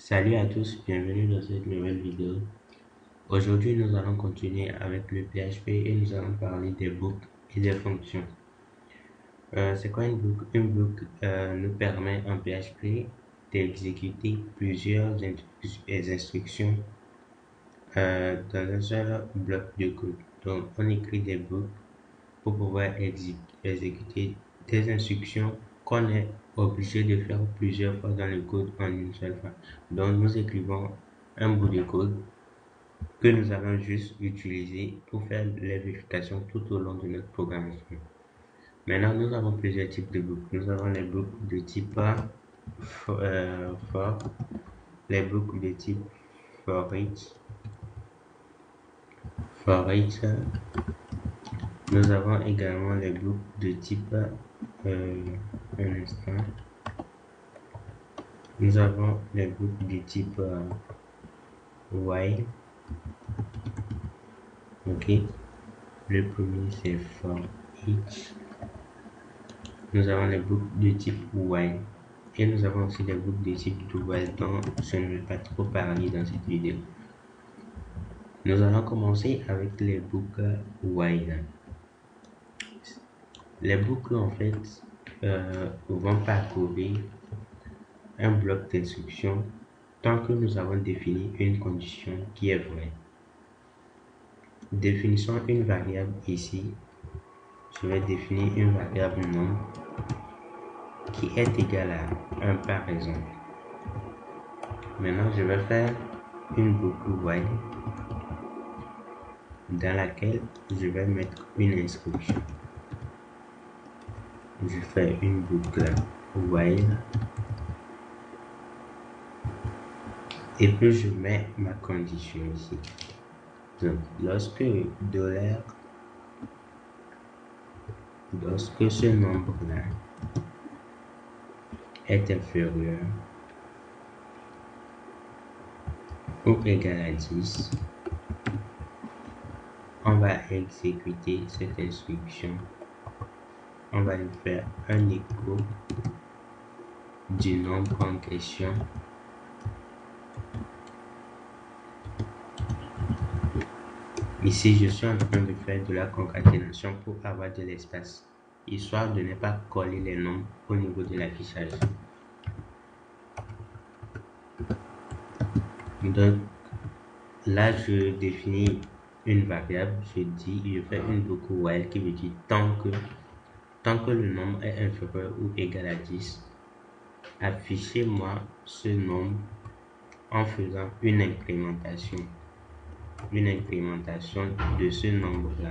Salut à tous, bienvenue dans cette nouvelle vidéo. Aujourd'hui, nous allons continuer avec le PHP et nous allons parler des boucles et des fonctions. C'est quoi une boucle? Une boucle nous permet en PHP d'exécuter plusieurs instructions dans un seul bloc de code. Donc, on écrit des boucles pour pouvoir exécuter des instructions qu'on est obligé de faire plusieurs fois dans le code en une seule fois. Donc, nous écrivons un bout de code que nous allons juste utiliser pour faire les vérifications tout au long de notre programmation. Maintenant, nous avons plusieurs types de boucles. Nous avons les boucles de type for, les boucles de type for each. Nous avons également les boucles de type un instant. Nous avons les boucles de type while. Ok. Le premier c'est for each. Nous avons les boucles de type while. Et nous avons aussi les boucles de type do while dont je ne vais pas trop parler dans cette vidéo. Nous allons commencer avec les boucles while. Les boucles en fait vont parcourir un bloc d'instructions tant que nous avons défini une condition qui est vraie. Définissons une variable ici. Je vais définir une variable nom qui est égale à 1 par exemple. Maintenant, je vais faire une boucle while dans laquelle je vais mettre une instruction. Je fais une boucle while et puis je mets ma condition ici. Donc, lorsque ce nombre-là est inférieur ou égal à 10, on va exécuter cette instruction. On va lui faire un écho du nombre en question. Ici, je suis en train de faire de la concaténation pour avoir de l'espace, histoire de ne pas coller les nombres au niveau de l'affichage. Donc, là, je définis une variable, je fais une boucle while qui veut dire tant que le nombre est inférieur ou égal à 10, affichez-moi ce nombre en faisant une incrémentation de ce nombre-là.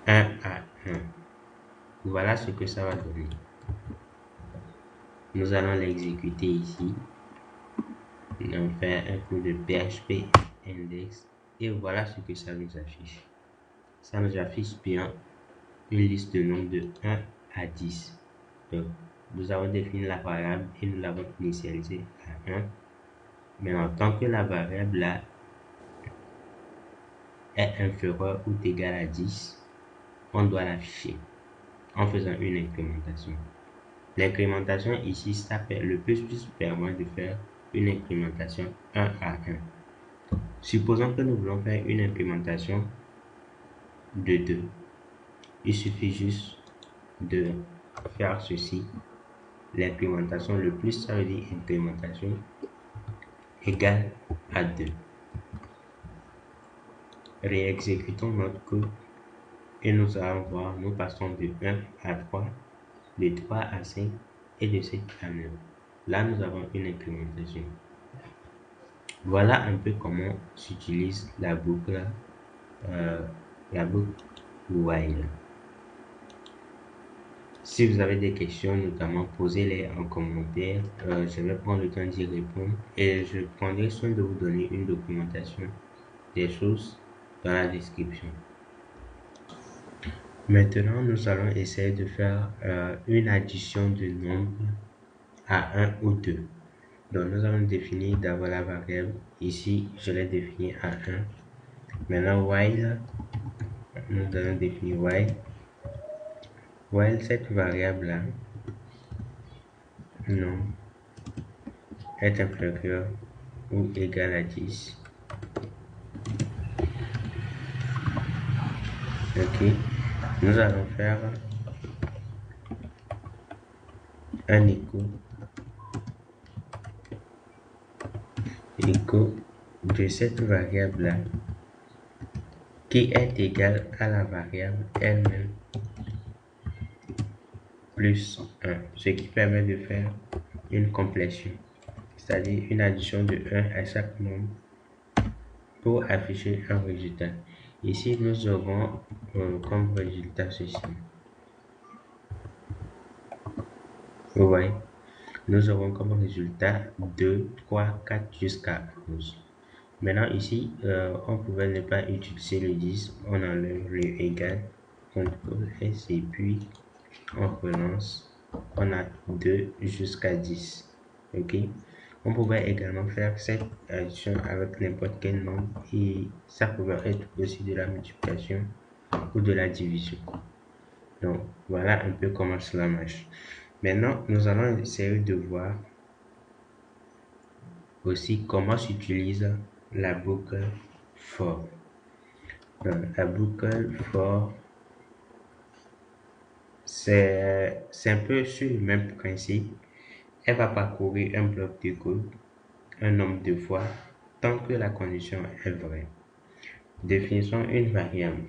1 à 1. Voilà ce que ça va donner. Nous allons l'exécuter ici. On fait un coup de PHP index et voilà ce que ça nous affiche. Ça nous affiche bien une liste de nombres de 1 à 10. Donc, nous avons défini la variable et nous l'avons initialisée à 1. Maintenant, tant que la variable là est inférieure ou égale à 10, on doit l'afficher en faisant une incrémentation. L'incrémentation ici, ça le plus permet de faire une incrémentation 1 à 1. Supposons que nous voulons faire une implémentation de 2. Il suffit juste de faire ceci. L'implémentation, le plus ça veut dire implémentation égale à 2. Réexécutons notre code et nous allons voir, nous passons de 1 à 3, de 3 à 5 et de 7 à 9. Là, nous avons une implémentation. Voilà un peu comment s'utilise la boucle while. Si vous avez des questions, notamment posez-les en commentaire. Je vais prendre le temps d'y répondre et je prendrai soin de vous donner une documentation des choses dans la description. Maintenant, nous allons essayer de faire une addition de nombres à 1 ou 2. Donc, nous allons définir d'abord la variable. Ici, je l'ai définie à 1. Maintenant, while, nous allons définir while cette variable-là non est inférieur ou égal à 10. Ok, nous allons faire un écho de cette variable-là qui est égale à la variable elle-même plus 1, ce qui permet de faire une complétion, c'est-à-dire une addition de 1 à chaque nombre pour afficher un résultat. Ici, nous aurons comme résultat ceci. Vous voyez, nous aurons comme résultat 2, 3, 4 jusqu'à 11. Maintenant, ici, on pouvait ne pas utiliser le 10, on enlève le égal, CTRL S et puis on relance. On a 2 jusqu'à 10. Ok. On pouvait également faire cette addition avec n'importe quel nombre et ça pouvait être aussi de la multiplication ou de la division. Donc voilà un peu comment cela marche. Maintenant, nous allons essayer de voir aussi comment s'utilise la boucle for. La boucle for, c'est un peu sur le même principe. Elle va parcourir un bloc de code un nombre de fois tant que la condition est vraie. Définissons une variable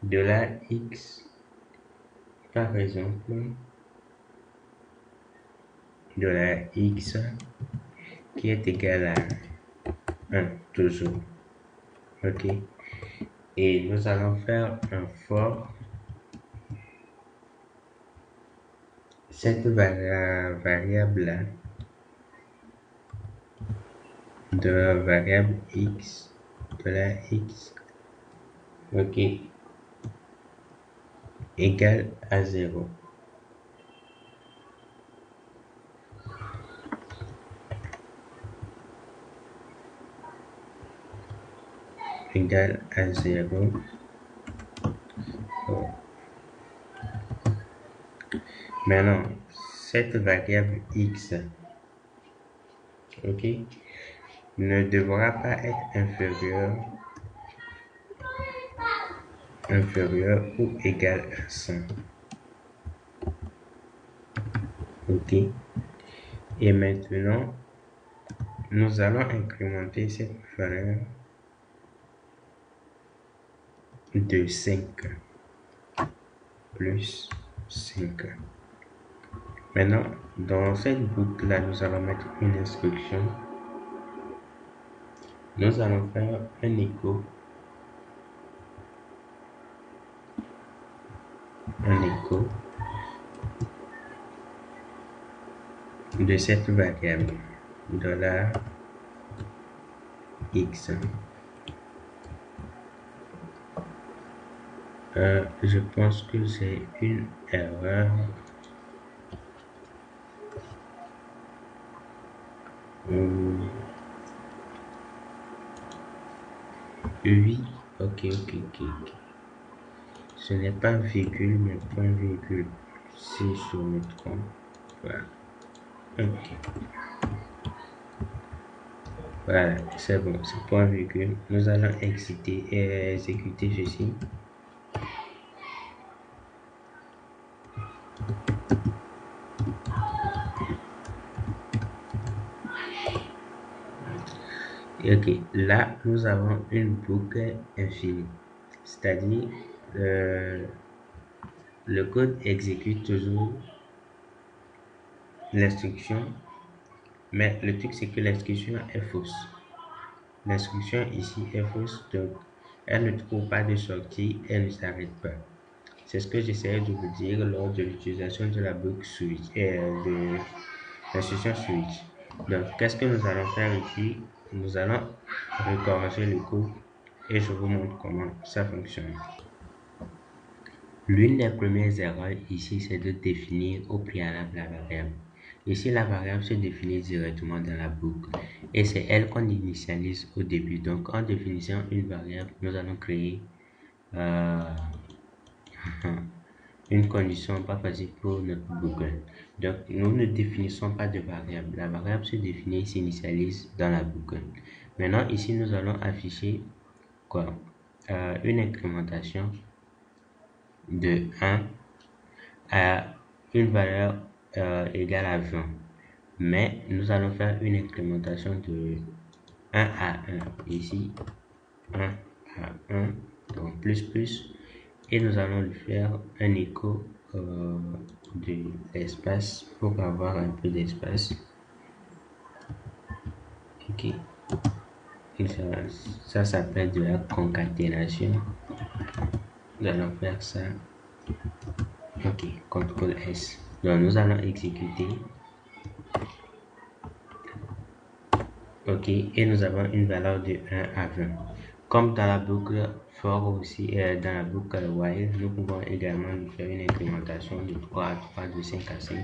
de la x, par exemple, de la x qui est égale à 1, toujours. Ok. Et nous allons faire un for cette variable-là de la variable x, de la x, ok, égale à 0. Égale à 0. Oh. Maintenant, cette variable x, ok, ne devra pas être inférieur ou égal à 100. Ok. Et maintenant, nous allons incrémenter cette valeur de 5 plus 5. Maintenant, dans cette boucle-là, nous allons mettre une instruction. Nous allons faire un écho de cette variable $x. Je pense que c'est une erreur. Oui, ok. Ce n'est pas virgule, mais point virgule. Si je me trompe. Voilà. Ok. Voilà, c'est bon, c'est point virgule. Nous allons exécuter ceci. Ok, là, nous avons une boucle infinie. C'est-à-dire, le code exécute toujours l'instruction, mais le truc, c'est que l'instruction est fausse. L'instruction ici est fausse, donc elle ne trouve pas de sortie, elle ne s'arrête pas. C'est ce que j'essayais de vous dire lors de l'utilisation de la boucle switch et de l'instruction switch. Donc, qu'est-ce que nous allons faire ici? Nous allons recorriger le code et je vous montre comment ça fonctionne. L'une des premières erreurs ici, c'est de définir au préalable la variable. Ici, la variable se définit directement dans la boucle et c'est elle qu'on initialise au début. Donc, en définissant une variable, nous allons créer une condition pas facile pour notre boucle. Donc, nous ne définissons pas de variable. La variable se définit et s'initialise dans la boucle. Maintenant, ici, nous allons afficher quoi? Une incrémentation de 1 à une valeur égale à 20. Mais nous allons faire une incrémentation de 1 à 1. Ici, 1 à 1, donc plus, et nous allons lui faire un écho de l'espace pour avoir un peu d'espace. Ok, et ça s'appelle de la concaténation. Nous allons faire ça. Ok, CTRL S. Donc nous allons exécuter. Ok, et nous avons une valeur de 1 à 20. Comme dans la boucle for aussi, dans la boucle while, nous pouvons également lui faire une incrémentation de 3 à 3, de 5 à 5,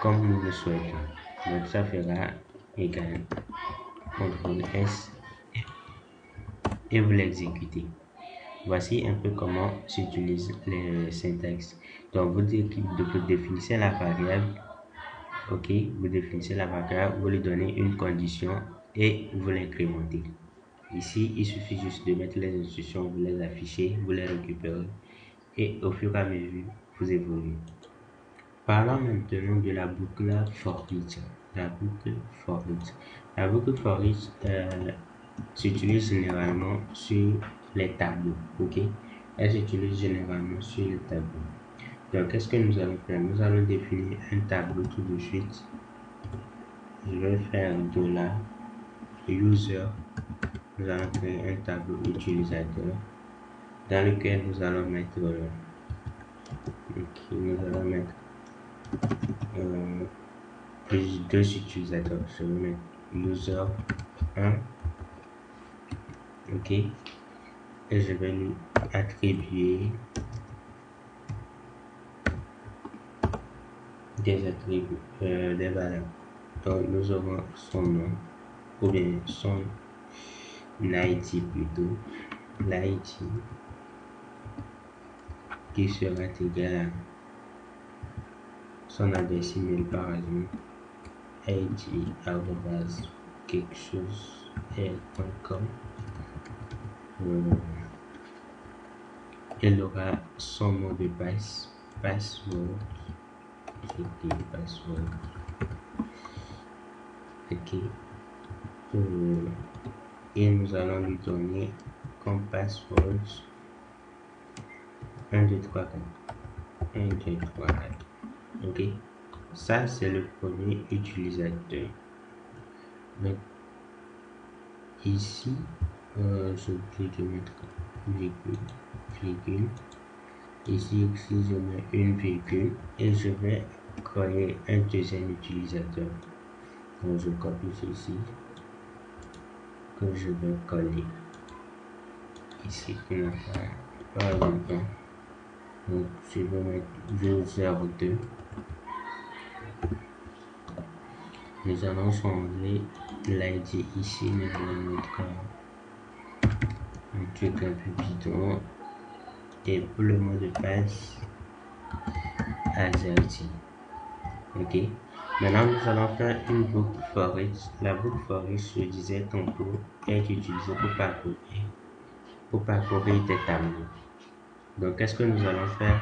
comme nous le souhaitons. Donc ça fera égal CTRL S et vous l'exécutez. Voici un peu comment s'utilise les syntaxes. Donc vous définissez la variable. Ok, vous définissez la variable, vous lui donnez une condition et vous l'incrémentez. Ici, il suffit juste de mettre les instructions, vous les affichez, vous les récupérez et au fur et à mesure, vous évoluez. Parlons maintenant de la boucle for each. La boucle for each. La boucle for each s'utilise généralement sur les tableaux. Ok, elle s'utilise généralement sur les tableaux. Donc, qu'est-ce que nous allons faire? Nous allons définir un tableau tout de suite. Je vais faire $user. Nous allons créer un tableau utilisateur dans lequel nous allons mettre deux utilisateurs. Je vais mettre user 1, ok, et je vais lui attribuer des attributs, des valeurs. Donc nous aurons son nom ou bien son ID plutôt, l'ID qui sera égal à son adresse email par exemple, id quelque chose .com. Il aura son mot de passe, password, ok, et nous allons lui donner comme password 1, 2, 3, 4. 1, 2, 3, 4. Ok, ça c'est le premier utilisateur. Donc ici, j'oublie de mettre virgule. Ici, je mets une virgule et je vais créer un deuxième utilisateur. Donc je copie ceci que je vais coller ici pour ne pas longtemps. Donc je vais mettre user2. Nous allons changer l'ID ici. Nous allons mettre un truc un peu bidon. Et pour le mot de passe, AZERTY. Ok. Maintenant, nous allons faire une boucle for each. La boucle for each, je disais tantôt, est utilisée pour parcourir des tableaux. Donc, qu'est-ce que nous allons faire?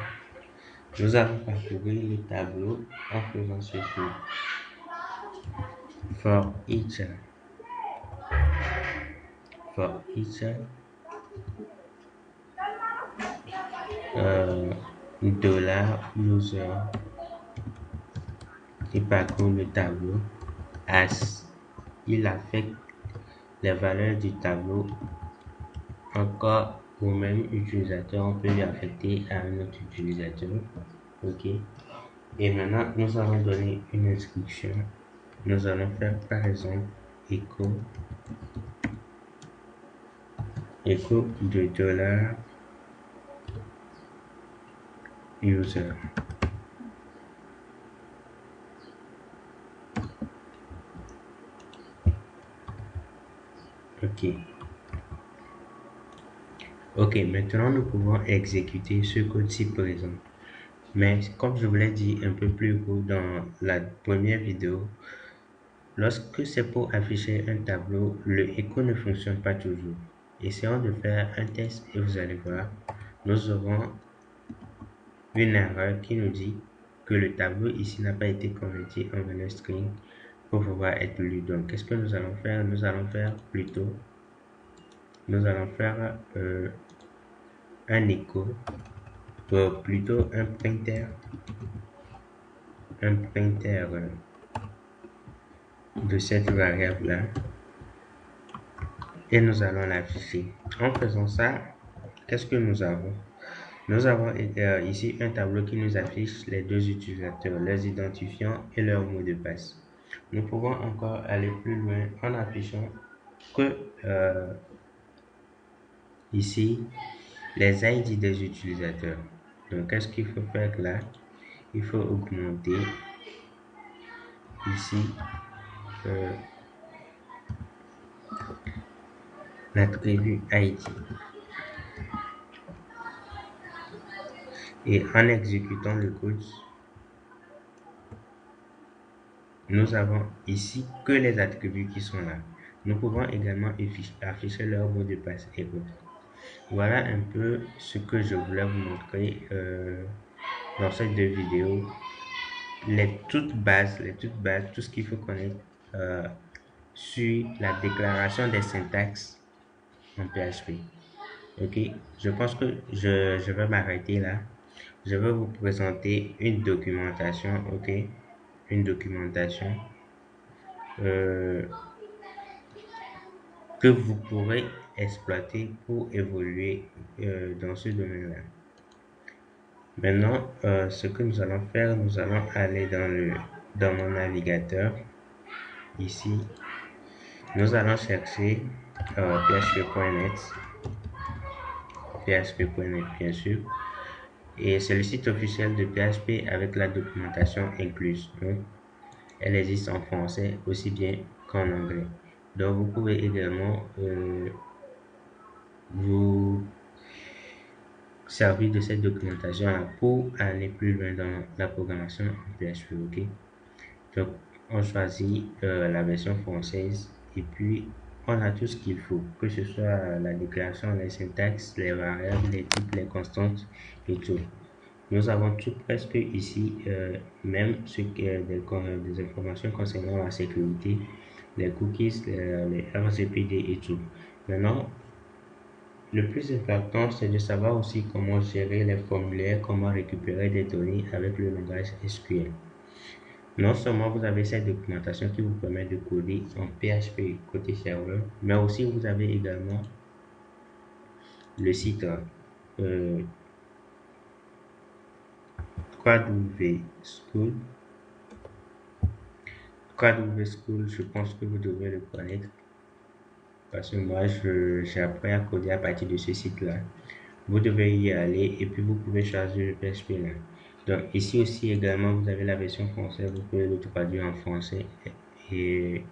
Nous allons parcourir le tableau en faisant ceci. For each $user, il parcourt le tableau as il affecte les valeurs du tableau encore au même utilisateur. On peut lui affecter à un autre utilisateur. Ok, et maintenant nous allons donner une inscription. Nous allons faire par exemple écho de $user. Ok, maintenant nous pouvons exécuter ce code ci présent. Mais comme je vous l'ai dit un peu plus haut dans la première vidéo, lorsque c'est pour afficher un tableau, le écho ne fonctionne pas toujours. Essayons de faire un test et vous allez voir, nous aurons une erreur qui nous dit que le tableau ici n'a pas été converti en valeur string pour pouvoir être lu. Donc, qu'est-ce que nous allons faire? Nous allons faire un écho, plutôt un pointer de cette variable là, et nous allons l'afficher. En faisant ça, qu'est-ce que nous avons? Nous avons ici un tableau qui nous affiche les deux utilisateurs, leurs identifiants et leur mot de passe. Nous pouvons encore aller plus loin en affichant que ici les ID des utilisateurs. Donc, qu'est-ce qu'il faut faire là? Il faut augmenter ici l'attribut ID. Et en exécutant le code, nous avons ici que les attributs qui sont là. Nous pouvons également afficher leur mot de passe et autres. Voilà un peu ce que je voulais vous montrer dans ces deux vidéos. Les toutes bases, tout ce qu'il faut connaître sur la déclaration des syntaxes en PHP. Ok, je pense que je vais m'arrêter là. Je vais vous présenter une documentation, ok, une documentation que vous pourrez exploiter pour évoluer dans ce domaine-là. Maintenant, ce que nous allons faire, nous allons aller dans mon navigateur. Ici, nous allons chercher php.net bien sûr, et c'est le site officiel de PHP avec la documentation incluse. Donc, elle existe en français aussi bien qu'en anglais. Donc, vous pouvez également vous servir de cette documentation pour aller plus loin dans la programmation en PHP. Ok, donc on choisit la version française et puis on a tout ce qu'il faut, que ce soit la déclaration, les syntaxes, les variables, les types, les constantes et tout. Nous avons tout presque ici, même ce qui est des informations concernant la sécurité, les cookies, les RGPD et tout. Maintenant, le plus important, c'est de savoir aussi comment gérer les formulaires, comment récupérer des données avec le langage SQL. Non seulement vous avez cette documentation qui vous permet de coder en PHP côté serveur, mais aussi vous avez également le site KW School, je pense que vous devez le connaître parce que moi j'ai appris à coder à partir de ce site-là. Vous devez y aller et puis vous pouvez choisir le PHP là. Donc ici aussi également vous avez la version française, vous pouvez le traduire en français et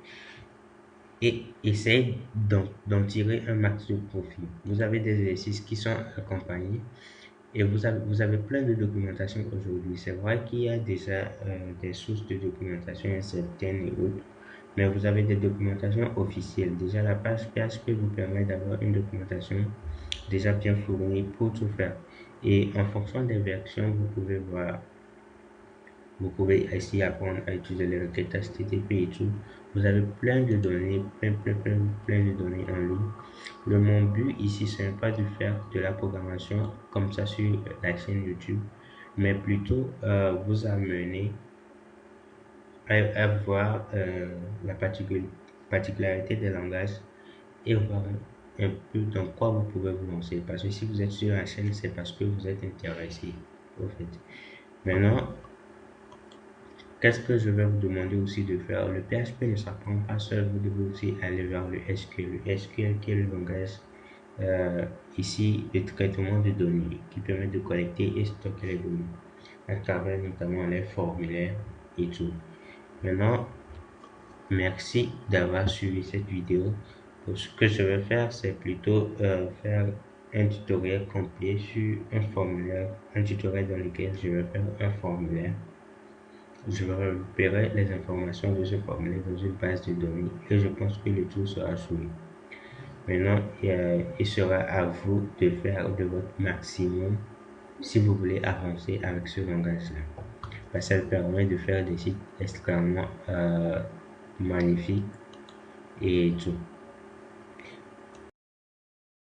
essayez d'en tirer un max de profit. Vous avez des exercices qui sont accompagnés et vous avez plein de documentation aujourd'hui. C'est vrai qu'il y a déjà des sources de documentation certaines et autres, mais vous avez des documentations officielles. Déjà la page PHP vous permet d'avoir une documentation déjà bien fournie pour tout faire. Et en fonction des versions, vous pouvez voir, vous pouvez essayer apprendre à utiliser les requêtes HTTP et tout. Vous avez plein de données, plein de données en ligne. Mon but ici, ce n'est pas de faire de la programmation comme ça sur la chaîne YouTube, mais plutôt vous amener à voir la particularité des langages et voir un peu dans quoi vous pouvez vous lancer. Parce que si vous êtes sur la chaîne, c'est parce que vous êtes intéressé, au fait. Maintenant, qu'est-ce que je vais vous demander aussi de faire? Le PHP ne s'apprend pas seul, vous devez aussi aller vers le SQL. Le SQL qui est le langage ici de traitement de données qui permet de collecter et stocker les données à travers notamment les formulaires et tout. Maintenant, merci d'avoir suivi cette vidéo. Ce que je vais faire, c'est plutôt faire un tutoriel complet sur un formulaire, un tutoriel dans lequel je vais faire un formulaire. Je vais récupérer les informations de ce formulaire dans une base de données et je pense que le tout sera joué. Maintenant, il sera à vous de faire de votre maximum si vous voulez avancer avec ce langage-là. Parce que ça permet de faire des sites extrêmement magnifiques et tout.